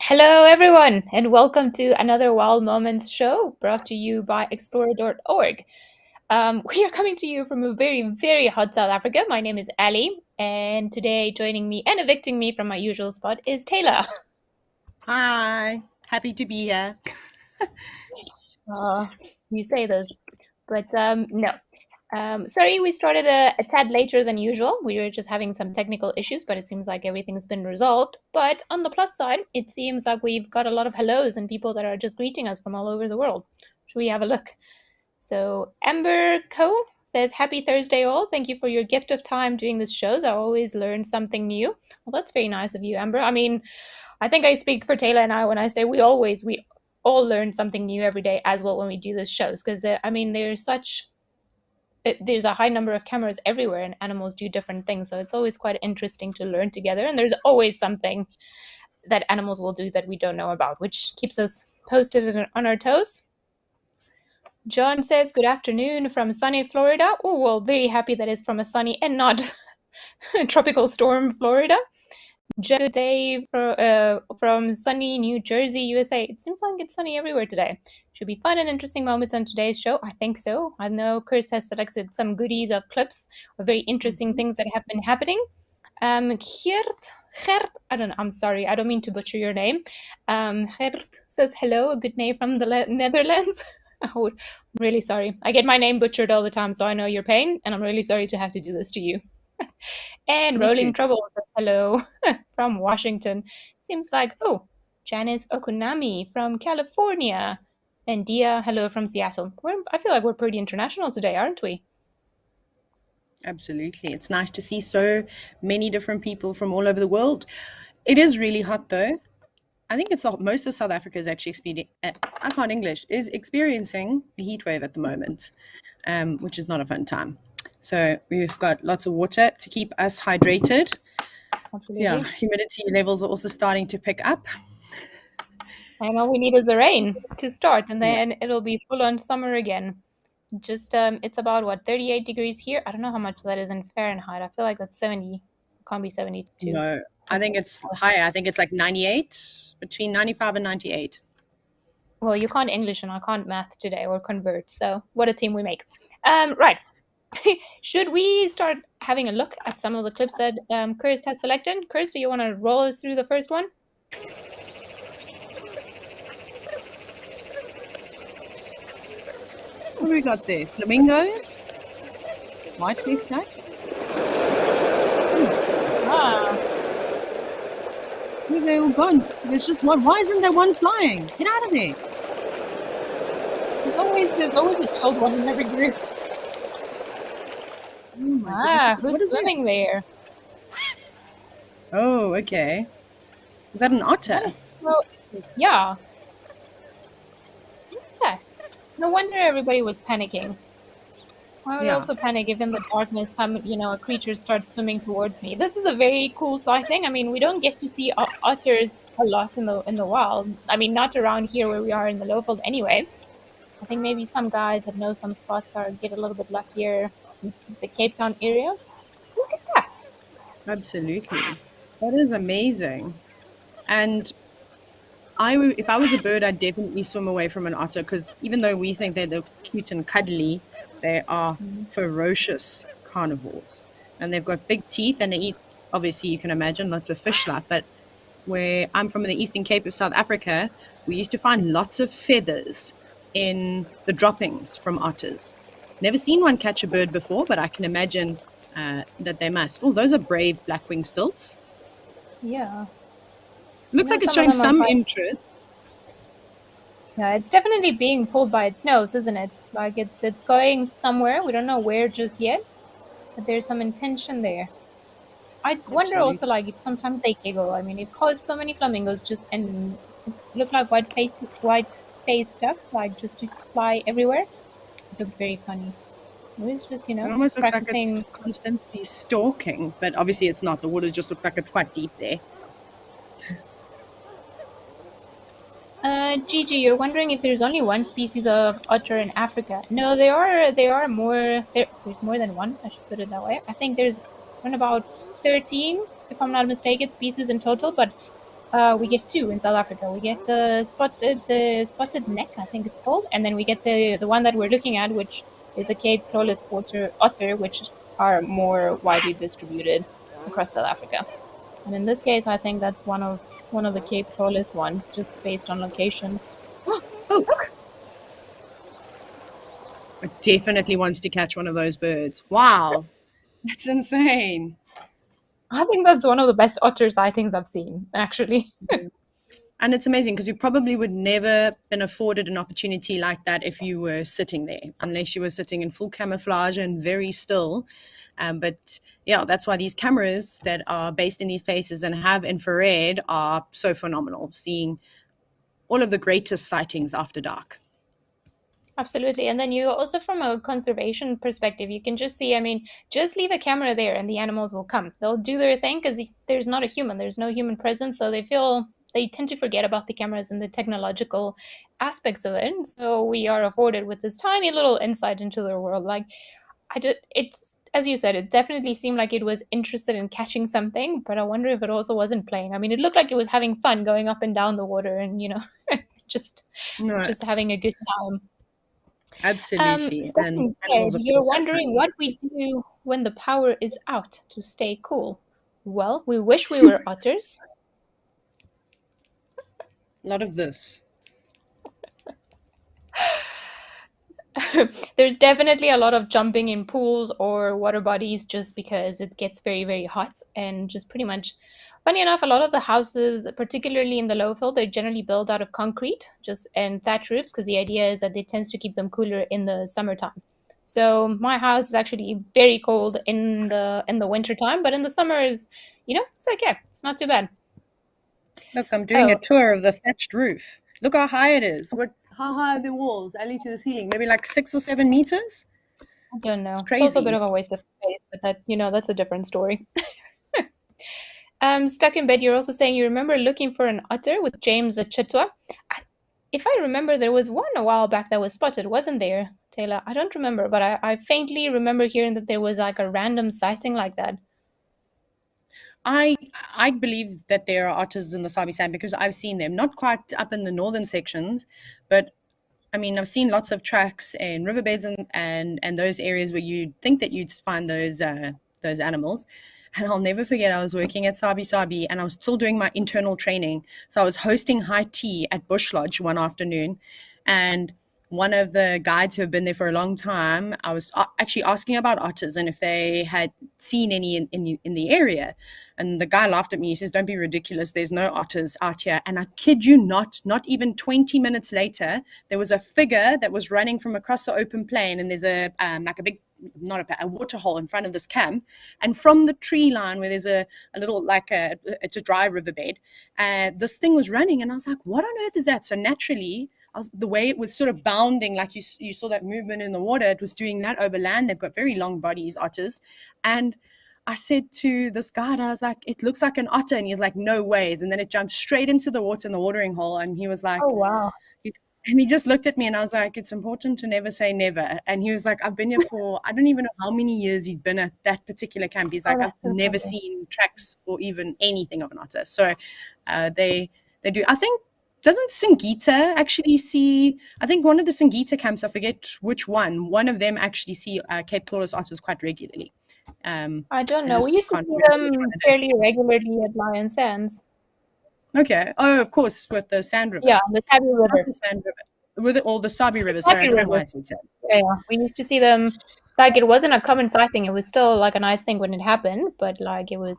Hello, everyone, and welcome to another Wild Moments show brought to you by Explorer.org. We are coming to you from a very, very hot South Africa. My name is Ali, and today joining me and evicting me from my usual spot is Taylor. Hi, happy to be here. Uh, you say this, but no. Sorry, we started a tad later than usual. We were just having some technical issues, but it seems like everything's been resolved. But on the plus side, it seems like we've got a lot of hellos and people that are just greeting us from all over the world. Should we have a look? So Amber Co says, "Happy Thursday, all. Thank you for your gift of time doing this shows. I always learn something new." Well, that's very nice of you, Amber. I mean, I think I speak for Taylor and I when I say we all learn something new every day as well when we do these shows because I mean there's a high number of cameras everywhere and animals do different things, so it's always quite interesting to learn together, and there's always something that animals will do that we don't know about, which keeps us posted and on our toes. John says, "Good afternoon from sunny Florida." Oh, well, very happy that it's from a sunny and not tropical storm Florida. Good day from sunny New Jersey, USA. It seems like it's sunny everywhere today. Should be fun and interesting moments on today's show. I think so. I know Chris has selected some goodies of clips of very interesting things that have been happening. Gert, I'm sorry, I don't mean to butcher your name. Gert says hello, a good name from the Netherlands. Oh, I'm really sorry. I get my name butchered all the time, so I know your pain, and I'm really sorry to have to do this to you. And Me Rolling too. Trouble says hello from Washington. Seems like, oh, Janice Okunami from California. And Dia, hello from Seattle. I feel like we're pretty international today, aren't we? Absolutely. It's nice to see so many different people from all over the world. It is really hot though. I think most of South Africa is actually I can't English, is experiencing a heat wave at the moment, which is not a fun time. So we've got lots of water to keep us hydrated. Absolutely. Yeah, humidity levels are also starting to pick up. And all we need is the rain to start, and then it'll be full on summer again. Just it's about what 38 degrees here. I don't know how much that is in Fahrenheit. I feel like that's 70. It can't be 72. No, I think it's higher. I think it's like 98, between 95 and 98. Well, you can't English and I can't math today or convert. So what a team we make. Right. Should we start having a look at some of the clips that Kirst has selected? Kirst, do you want to roll us through the first one? What do we got there? Flamingos? White-faced ducks? Ah, Where are they all gone? There's just one. Why isn't there one flying? Get out of there. there's always a chilled one in every group. Oh my goodness. Who's swimming there? Oh, okay. Is that an otter? So, yeah. Yeah. No wonder everybody was panicking. I would also panic if in the darkness a creature starts swimming towards me. This is a very cool sighting. I mean, we don't get to see otters a lot in the wild. I mean, not around here where we are in the Lowveld anyway. I think maybe some guys that know some spots get a little bit luckier in the Cape Town area. Look at that. Absolutely. That is amazing. And if I was a bird, I'd definitely swim away from an otter because even though we think they're cute and cuddly, they are ferocious carnivores. And they've got big teeth and they eat, obviously, you can imagine, lots of fish life. But where I'm from in the Eastern Cape of South Africa, we used to find lots of feathers in the droppings from otters. Never seen one catch a bird before, but I can imagine that they must. Oh, those are brave black-winged stilts. Yeah. Looks like it's showing some interest. Yeah, it's definitely being pulled by its nose, isn't it? Like it's going somewhere. We don't know where just yet, but there's some intention there. I wonder also, like, if sometimes they giggle. I mean, it caused so many flamingos and look like white-faced ducks, like just to fly everywhere. It looked very funny. It was just, It almost looks practicing. like it's constantly stalking, but obviously it's not. The water just looks like it's quite deep there. Gigi, you're wondering if there's only one species of otter in Africa. No, there are more. There's more than one. I should put it that way. I think there's about 13, if I'm not mistaken, species in total. But We get two in South Africa. We get the spotted neck, I think it's called, and then we get the one that we're looking at, which is a Cape Clawless otter, which are more widely distributed across South Africa. And in this case, I think that's one of the Cape Clawless ones, just based on location. Oh, I definitely want to catch one of those birds. Wow, that's insane. I think that's one of the best otter sightings I've seen, actually. And it's amazing because you probably would never been afforded an opportunity like that if you were sitting there, unless you were sitting in full camouflage and very still. But yeah, that's why these cameras that are based in these places and have infrared are so phenomenal, seeing all of the greatest sightings after dark. Absolutely. And then you also, from a conservation perspective, you can just see, I mean, just leave a camera there and the animals will come. They'll do their thing because there's not a human, there's no human presence. So they tend to forget about the cameras and the technological aspects of it. And so we are afforded with this tiny little insight into their world. Like, it's, as you said, it definitely seemed like it was interested in catching something, but I wonder if it also wasn't playing. I mean, it looked like it was having fun going up and down the water and, just, No, just having a good time. absolutely. Stuck And in bed, animals are you're so wondering funny. what we do when the power is out to stay cool. Well, we wish we were otters. A lot of this. There's definitely a lot of jumping in pools or water bodies just because it gets very, very hot and just pretty much. Funny enough, a lot of the houses, particularly in the low field, they're generally built out of concrete, just and thatch roofs, because the idea is that it tends to keep them cooler in the summertime. So my house is actually very cold in the winter time, but in the summer is, it's okay. It's not too bad. Look, I'm doing a Oh, tour of the thatched roof. Look how high it is. How high are the walls? Only to the ceiling. Maybe like 6 or 7 meters. I don't It's know. It's also a bit crazy. of a waste of space, but that's a different story. Stuck in bed, you're also saying you remember looking for an otter with James at Chitwa. If I remember, there was one a while back that was spotted, wasn't there, Taylor? I don't remember, but I faintly remember hearing that there was like a random sighting like that. I I believe that there are otters in the Sabi Sand because I've seen them. Not quite up in the northern sections, but I mean I've seen lots of tracks and riverbeds and those areas where you'd think that you'd find those animals. And I'll never forget, I was working at Sabi Sabi and I was still doing my internal training. So I was hosting high tea at Bush Lodge one afternoon, and one of the guides who have been there for a long time, I was actually asking about otters and if they had seen any in the area. And the guy laughed at me. He says, "Don't be ridiculous. There's no otters out here." And I kid you not even 20 minutes later, there was a figure that was running from across the open plain. And there's like a big, not a water hole in front of this camp. And from the tree line where there's a little, like it's a dry riverbed, this thing was running. And I was like, what on earth is that? So naturally, the way it was sort of bounding, like you saw that movement in the water, it was doing that over land. They've got very long bodies, otters. And I said to this guide, I was like, it looks like an otter. And he's like, no ways. And then it jumped straight into the water in the watering hole. And he was Oh like, wow! and he just looked at me and I was like, it's important to never say never. And he was like, I've been here for, I don't even know how many years he'd been at that particular camp. He's Oh, like, I've that's so never funny. seen tracks or even anything of an otter. So they do. I think, doesn't Singita actually see, I think one of the Singita camps, I forget which one of them actually see Cape Taurus otters quite regularly. I don't I know. We just used to can't see remember which one them it is. fairly regularly at Lion Sands. Okay. Oh, of course, with the Sand River. Yeah, on the Tabi Not River. the Sand River. With all the Sabi The River. Sorry, I Tabi don't know why River. I said Sand. Yeah, yeah. We used to see them. Like, it wasn't a common sighting. It was still like a nice thing when it happened, but like it was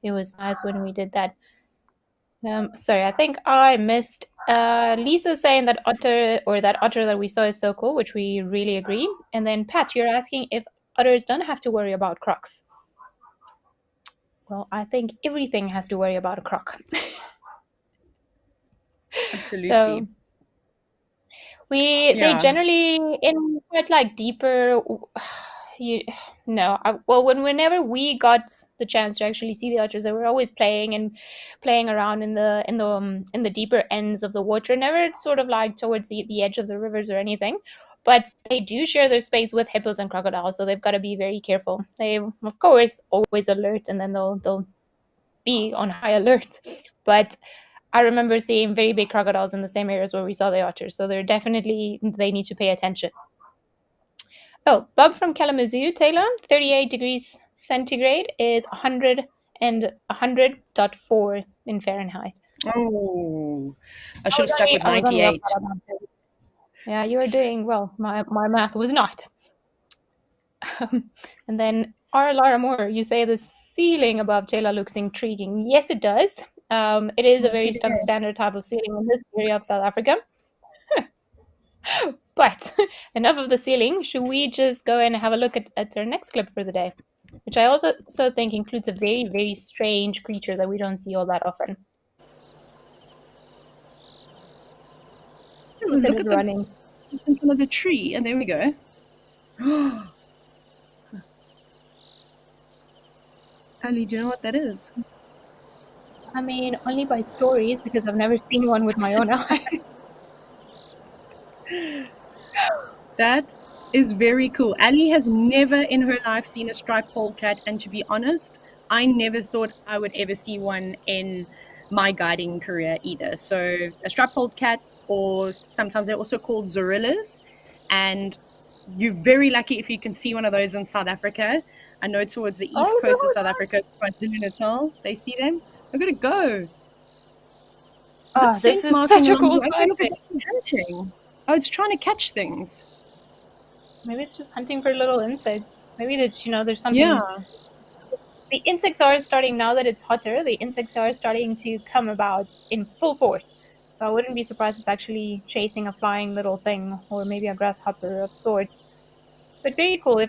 nice when we did that. Sorry, I think I missed Lisa saying that otter that we saw is so cool, which we really agree. And then Pat, you're asking if otters don't have to worry about crocs. Well, I think everything has to worry about a croc. Absolutely. So they Yeah. generally in quite like deeper. You no, well, whenever we got the chance to actually see the otters, they were always playing around in the deeper ends of the water, never sort of like towards the edge of the rivers or anything. But they do share their space with hippos and crocodiles, so they've got to be very careful. They, of course, always alert, and then they'll be on high alert. But I remember seeing very big crocodiles in the same areas where we saw the otters. So they need to pay attention. Oh, Bob from Kalamazoo, Taylor, 38 degrees centigrade is 100 and 100.4 in Fahrenheit. Oh, I should have stuck with I was only off 98. by about 30. Yeah, you were doing well. My math was not. And then R. Lara Moore, you say the ceiling above Taylor looks intriguing. Yes, it does. It is a Yes, very it is. standard type of ceiling in this area of South Africa. But enough of the ceiling. Should we just go and have a look at our next clip for the day? Which I also think includes a very, very strange creature that we don't see all that often. Look at Look it at the running. just in front of the tree, and there we go. Ali, do you know what that is? I mean, only by stories because I've never seen one with my own eyes. That is very cool. Ali has never in her life seen a striped polecat, and to be honest, I never thought I would ever see one in my guiding career either. So a striped polecat, or sometimes they're also called zorillas, and you're very lucky if you can see one of those in South Africa. I know towards the east Oh coast of South Africa, KwaZulu-Natal, they see them. Look at it go. no! That Oh, this scent is marking such a along cool the way. Oh, side look, thing. it's actually hunting. Oh, it's trying to catch things. Maybe it's just hunting for little insects. Maybe there's Yeah, something. The insects are starting now that it's hotter. The insects are starting to come about in full force. So I wouldn't be surprised it's actually chasing a flying little thing or maybe a grasshopper of sorts. But very cool.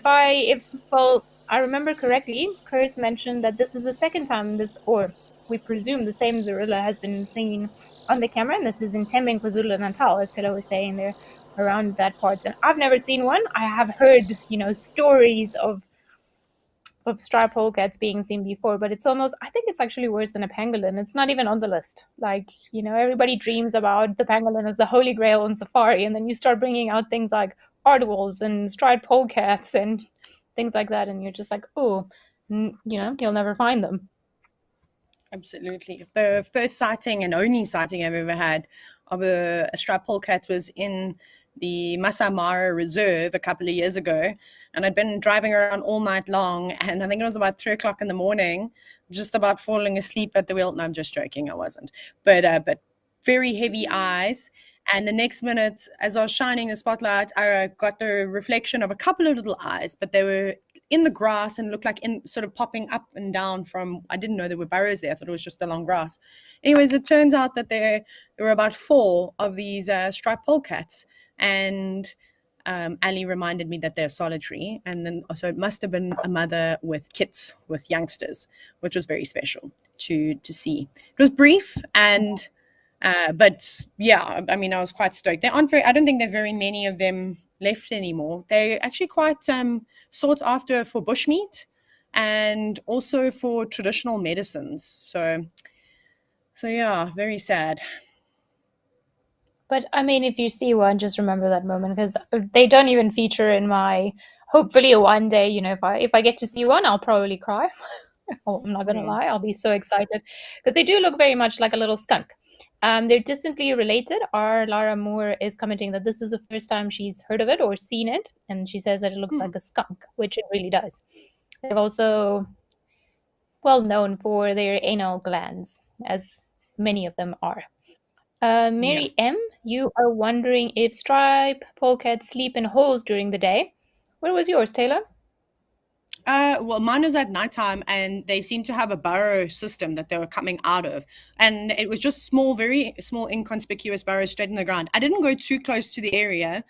I remember correctly, Curse mentioned that this is the second time or we presume the same Zorilla has been seen on the camera, and this is in Tembin, KwaZulu-Natal, as Tilla was saying there, around that part. And I've never seen one. I have heard, stories of striped polecats being seen before, but I think it's actually worse than a pangolin. It's not even on the list. Like, everybody dreams about the pangolin as the holy grail on safari, and then you start bringing out things like aardwolves and striped polecats and things like that, and you're just like, oh, you'll never find them. absolutely. The first sighting and only sighting I've ever had of a striped polecat was in the Masai Mara Reserve a couple of years ago. And I'd been driving around all night long. And I think it was about 3 o'clock in the morning, just about falling asleep at the wheel. No, I'm just joking. I wasn't. But very heavy eyes. And the next minute, as I was shining the spotlight, I got the reflection of a couple of little eyes, but they were in the grass and looked like in sort of popping up and down from, I didn't know there were burrows there. I thought it was just the long grass. Anyways, it turns out that there were about 4 of these striped polecats. And Ali reminded me that they're solitary. And then so it must have been a mother with kits, with youngsters, which was very special to see. It was brief and but yeah, I mean, I was quite stoked. I don't think there are very many of them left anymore. They're actually quite sought after for bushmeat and also for traditional medicines. So yeah, very sad. But I mean, if you see one, just remember that moment because they don't even feature in my. Hopefully, one day, if I get to see one, I'll probably cry. Oh, I'm not gonna Mm. lie, I'll be so excited because they do look very much like a little skunk. They're distantly related. Our Lara Moore is commenting that this is the first time she's heard of it or seen it, and she says that it looks Hmm. like a skunk, which it really does. They're also well known for their anal glands, as many of them are. Yeah. Mary M., you are wondering if striped polecats sleep in holes during the day. Where was yours, Taylor? Well, mine was at nighttime, and they seemed to have a burrow system that they were coming out of, and it was just small, very small, inconspicuous burrows straight in the ground. I didn't go too close to the area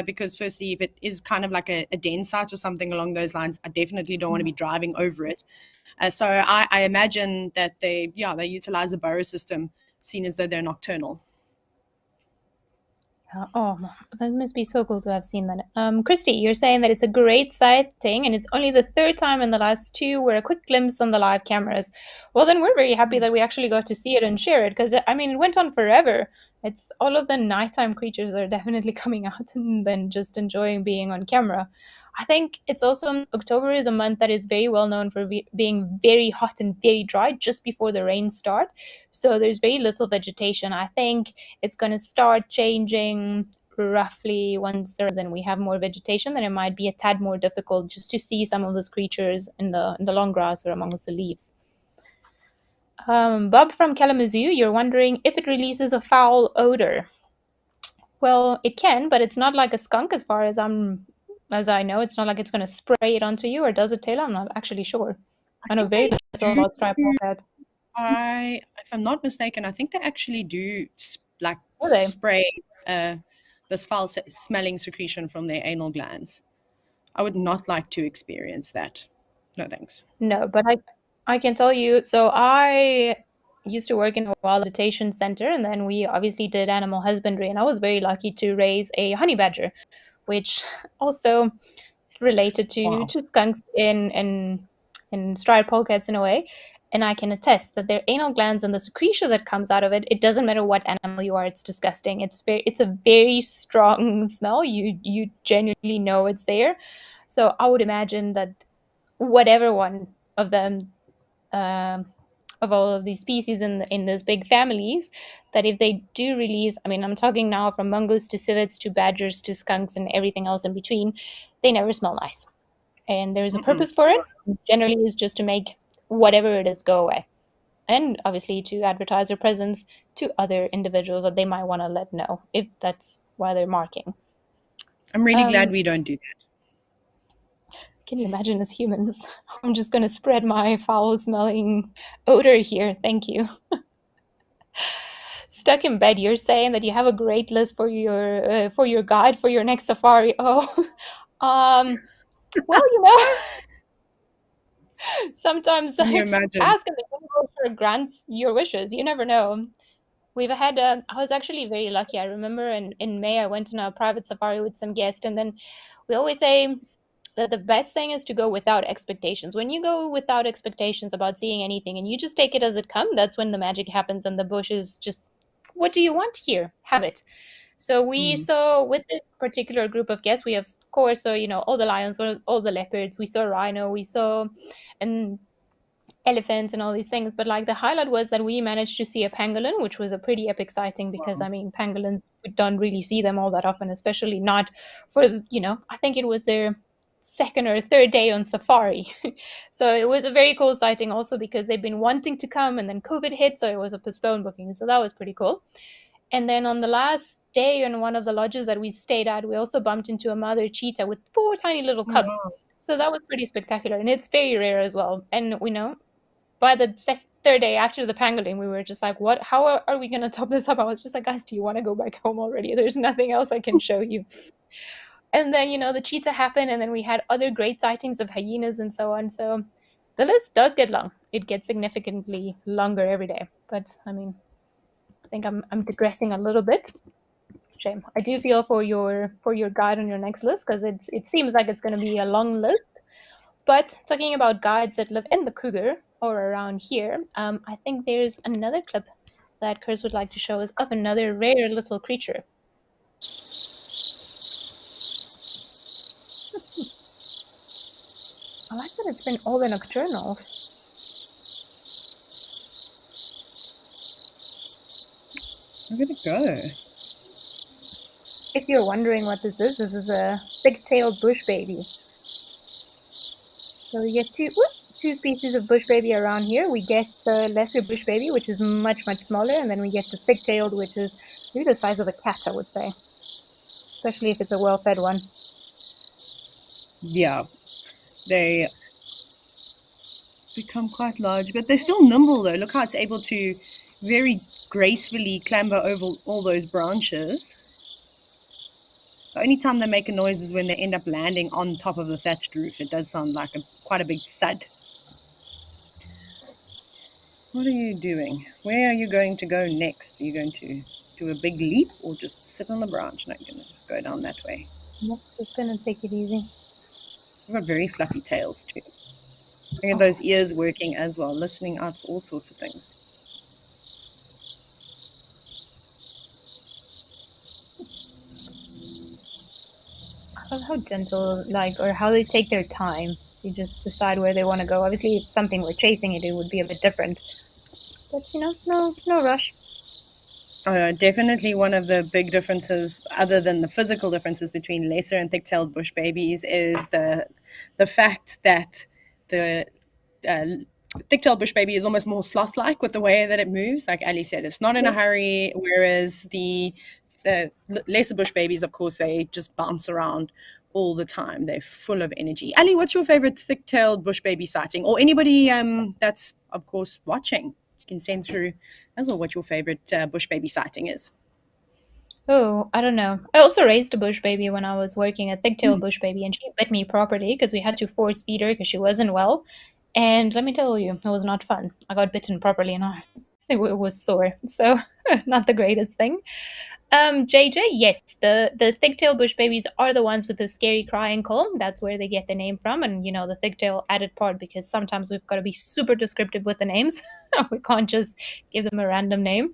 because, firstly, if it is kind of like a den site or something along those lines, I definitely don't want to be driving over it. So I imagine that they utilize a burrow system, seen as though they're nocturnal. Oh, that must be so cool to have seen that. Christy, you're saying that it's a great sighting and it's only the third time in the last two where a quick glimpse on the live cameras. Well, then we're very happy that we actually got to see it and share it because, I mean, it went on forever. It's all of the nighttime creatures are definitely coming out and then just enjoying being on camera. I think it's also October is a month that is very well known for being very hot and very dry just before the rains start. So there's very little vegetation. I think it's going to start changing roughly once and we have more vegetation, then it might be a tad more difficult just to see some of those creatures in the long grass or amongst the leaves. Bob from Kalamazoo, you're wondering if it releases a foul odor. Well, it can, but it's not like a skunk as far as I know. It's not like it's going to spray it onto you, or does it, Taylor? I'm not actually sure. I I know think very they little do. about striped polecat. If I'm not mistaken, I think they actually do Are they? spray this foul smelling secretion from their anal glands. I would not like to experience that. No thanks. No, but I can tell you. So I used to work in a wild vegetation center, and then we obviously did animal husbandry, and I was very lucky to raise a honey badger, which also related Wow. to skunks in striped polecats in a way. And I can attest that their anal glands and the secretion that comes out of it, it doesn't matter what animal you are, it's disgusting. It's a very strong smell. You genuinely know it's there. So I would imagine that whatever one of them of all of these species in those big families, that if they do release, I mean, I'm talking now from mongoose to civets to badgers to skunks and everything else in between, they never smell nice. And there's a Mm-mm. purpose for it. Generally, is just to make whatever it is go away. And obviously to advertise their presence to other individuals that they might want to let know if that's why they're marking. I'm really glad Um, we don't do that. can you imagine as humans? I'm just going to spread my foul smelling odor here. Thank you. Stuck in bed, you're saying that you have a great list for your guide for your next safari. Oh, um, well, sometimes Can you imagine? ask and the universe grants your wishes. You never know. We've had. I was actually very lucky. I remember in May I went on a private safari with some guests, and then we always say that the best thing is to go without expectations. When you go without expectations about seeing anything, and you just take it as it comes, that's when the magic happens, and the bush is just, what do you want here? Have it. So we Mm. saw with this particular group of guests, we have, of course, so all the lions, all the leopards, we saw rhino, we saw and elephants and all these things. But like the highlight was that we managed to see a pangolin, which was a pretty epic sighting because Wow. I mean pangolins, we don't really see them all that often, especially not for I think it was their second or third day on safari. So it was a very cool sighting also because they've been wanting to come and then COVID hit, so it was a postponed booking. So that was pretty cool. And then on the last day in one of the lodges that we stayed at, we also bumped into a mother cheetah with four tiny little Oh, cubs. wow. So that was pretty spectacular, and it's very rare as well. And by the third day after the pangolin, we were just like, "What? How are we gonna top this up?" I was just like, "Guys, do you want to go back home already? There's nothing else I can show you." And then the cheetah happened, and then we had other great sightings of hyenas and so on. So the list does get long. It gets significantly longer every day. But I mean, I think I'm digressing a little bit. Shame. I do feel for your guide on your next list because it seems like it's going to be a long list. But talking about guides that live in the Kruger or around here, I think there's another clip that Chris would like to show us of another rare little creature. I like that it's been all the nocturnals. Where did it go? If you're wondering what this is a big-tailed bush baby. So we get two species of bush baby around here. We get the lesser bush baby, which is much, much smaller, and then we get the thick-tailed, which is maybe the size of a cat, I would say, especially if it's a well-fed one. Yeah, they become quite large, but they're still nimble though. Look how it's able to very gracefully clamber over all those branches. The only time they make a noise is when they end up landing on top of the thatched roof. It does sound like quite a big thud. What are you doing? Where are you going to go next? Are you going to do a big leap or just sit on the branch? No, you're going to just go down that way. Yep, just gonna take it easy. They've got very fluffy tails too. Look at Oh, those ears working as well, listening out for all sorts of things. how gentle, like, or how they take their time. You just decide where they want to go. Obviously, if something were chasing it, it would be a bit different. But no rush. Definitely one of the big differences, other than the physical differences between lesser and thick-tailed bush babies, is the fact that the uh, thick-tailed bush baby is almost more sloth-like with the way that it moves. Like Ali said, it's not in a Yeah. hurry, whereas the lesser bush babies, of course, they just bounce around all the time. They're full of energy. Ali, what's your favorite thick-tailed bush baby sighting, or anybody that's of course watching? You can send through as well what your favorite bush baby sighting is. Oh, I don't know. I also raised a bush baby when I was working, a thick-tailed Mm. bush baby, and she bit me properly because we had to force feed her because she wasn't well. And let me tell you, it was not fun. I got bitten properly, and I think it was sore. So, not the greatest thing. JJ, yes, the thick-tailed bush babies are the ones with the scary crying call. That's where they get the name from, and the thick-tail added part because sometimes we've got to be super descriptive with the names. We can't just give them a random name.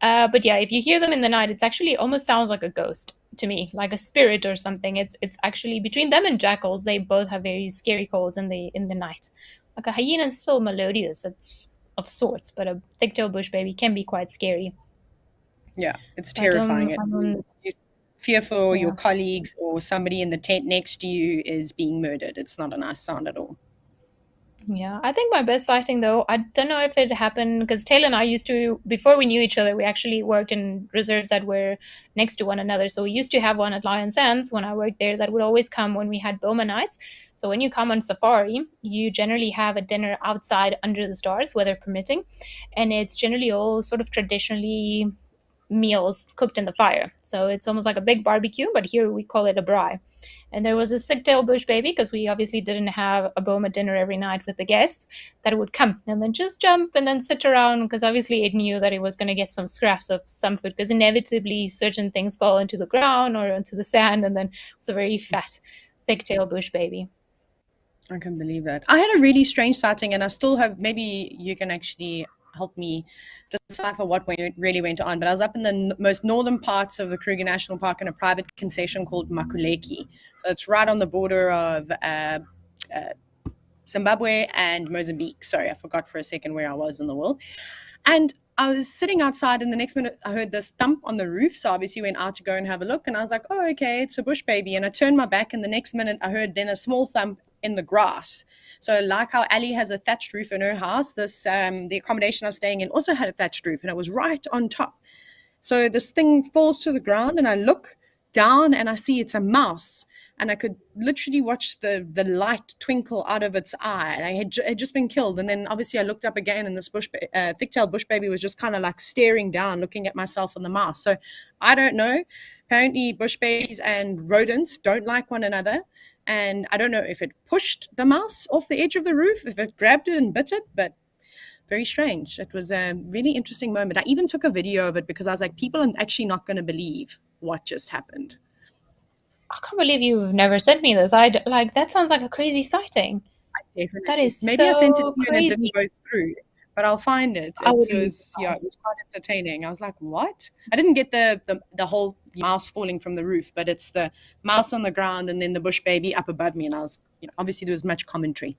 But yeah, if you hear them in the night, it's actually almost sounds like a ghost to me, like a spirit or something. It's actually between them and jackals, they both have very scary calls in the night. Like a hyena is still melodious, it's of sorts, but a thick-tailed bush baby can be quite scary. Yeah, it's So I don't, terrifying. I don't, You fear for your yeah. colleagues or somebody in the tent next to you is being murdered. It's not a nice sound at all. Yeah, I think my best sighting though, I don't know if it happened because Taylor and I used to, before we knew each other, we actually worked in reserves that were next to one another. So we used to have one at Lion Sands when I worked there that would always come when we had Boma nights. So when you come on safari, you generally have a dinner outside under the stars, weather permitting. And it's generally all sort of traditionally meals cooked in the fire. So it's almost like a big barbecue, but here we call it a braai. And there was a thick-tailed bush baby because we obviously didn't have a boma dinner every night with the guests that would come and then just jump and then sit around because obviously it knew that it was going to get some scraps of some food because inevitably certain things fall into the ground or into the sand and then it was a very fat thick-tailed bush baby. I can believe that. I had a really strange sighting, and I still have. Maybe you can actually help me decipher what really went on. But I was up in the most northern parts of the Kruger National Park in a private concession called Makuleki. So it's right on the border of uh, Zimbabwe and Mozambique. Sorry, I forgot for a second where I was in the world. And I was sitting outside, and the next minute I heard this thump on the roof. So obviously went out to go and have a look, and I was like, "Oh, okay, it's a bush baby." And I turned my back, and the next minute I heard then a small thump in the grass. So like how Ali has a thatched roof in her house, this the accommodation I was staying in also had a thatched roof, and it was right on top. So this thing falls to the ground, and I look down and I see it's a mouse. And I could literally watch the light twinkle out of its eye. And I had just been killed. And then obviously I looked up again, and this thick-tailed bush baby was just kind of like staring down, looking at myself and the mouse. So I don't know. Apparently, bush babies and rodents don't like one another. And I don't know if it pushed the mouse off the edge of the roof, if it grabbed it and bit it, but very strange. It was a really interesting moment. I even took a video of it because I was like, people are actually not going to believe what just happened. I can't believe you've never sent me this. Like that sounds like a crazy sighting. That Definitely. is Maybe I sent it to so you and it didn't crazy. go through, but I'll find it. I It wouldn't be was, yeah, it surprised. was quite entertaining. I was like, what? I didn't get the whole mouse falling from the roof, but it's the mouse on the ground and then the bush baby up above me. And I was, obviously there was much commentary.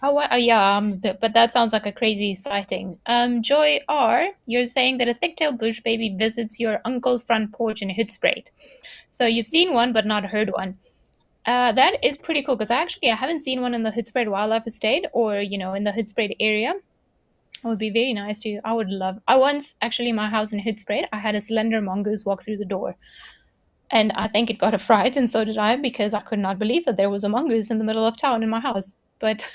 Yeah, but that sounds like a crazy sighting. Joy R, you're saying that a thick-tailed bush baby visits your uncle's front porch in Hoedspruit. So you've seen one but not heard one. That is pretty cool because I haven't seen one in the Hoedspruit Wildlife Estate or in the Hoedspruit area. It would be very nice to. I would love. I once actually in my house in Hoedspruit, I had a slender mongoose walk through the door, and I think it got a fright, and so did I because I could not believe that there was a mongoose in the middle of town in my house. But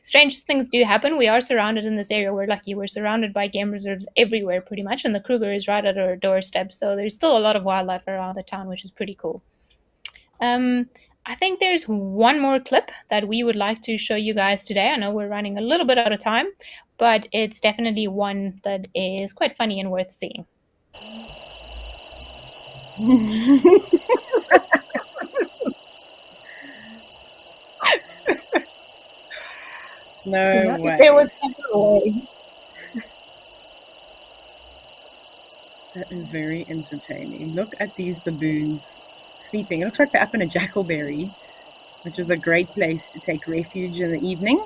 strange things do happen. We are surrounded in this area. We're lucky. We're surrounded by game reserves everywhere, pretty much, and the Kruger is right at our doorstep. So there's still a lot of wildlife around the town, which is pretty cool. Um, I think there's one more clip that we would like to show you guys today. I know we're running a little bit out of time, but it's definitely one that is quite funny and worth seeing. No If there way. was ever a way. That is very entertaining. Look at these baboons. sleeping. It looks like they're up in a jackalberry, which is a great place to take refuge in the evening.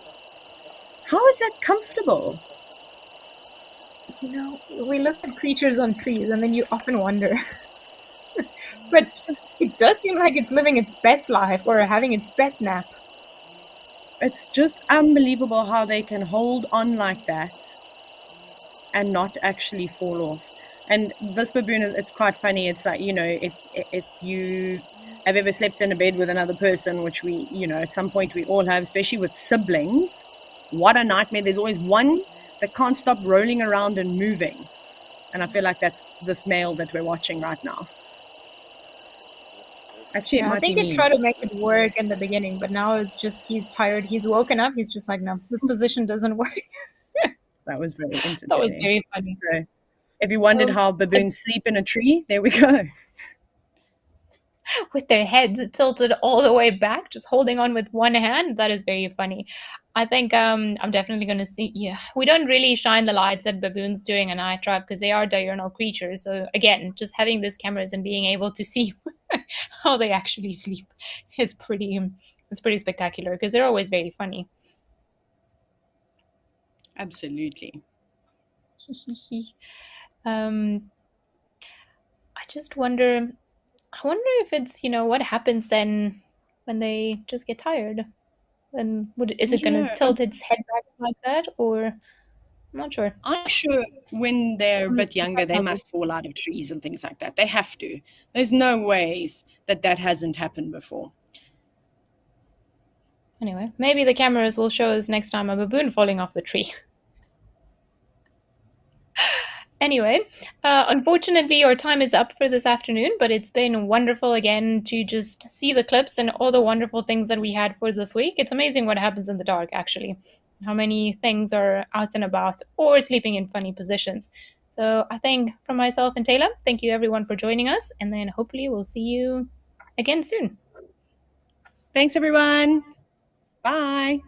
How is that comfortable? We look at creatures on trees and then you often wonder. But It's just it does seem like it's living its best life or having its best nap. it's just unbelievable how they can hold on like that and not actually fall off. And this baboon, it's quite funny. It's like, if you have ever slept in a bed with another person, which we, at some point we all have, especially with siblings, what a nightmare. There's always one that can't stop rolling around and moving. And I feel like that's this male that we're watching right now. Actually, it Yeah, I might be think it me. tried to make it work in the beginning, but now it's just he's tired. He's woken up. He's just like, no, this position doesn't work. That was very That was entertaining. very funny. So if you wondered Um, how but baboons sleep in a tree, there we go. with their heads tilted all the way back, just holding on with one hand, that is very funny. I think I'm definitely going to see. Yeah, we don't really shine the lights at baboons during a night drive because they are diurnal creatures. So again, just having these cameras and being able to see how they actually sleep is pretty spectacular because they're always very funny. Absolutely. um, I just wonder. I wonder if it's what happens then when they just get tired. Then is it going to Yeah, tilt its head back like that, or I'm not sure. I'm sure when they're a I'm bit younger, quite they puzzled. must fall out of trees and things like that. They have to. There's no ways that that hasn't happened before. Anyway, maybe the cameras will show us next time a baboon falling off the tree. Anyway, unfortunately, our time is up for this afternoon, but it's been wonderful again to just see the clips and all the wonderful things that we had for this week. It's amazing what happens in the dark, actually. How many things are out and about or sleeping in funny positions. So I think from myself and Taylor, thank you everyone for joining us, and then hopefully we'll see you again soon. Thanks, everyone. Bye.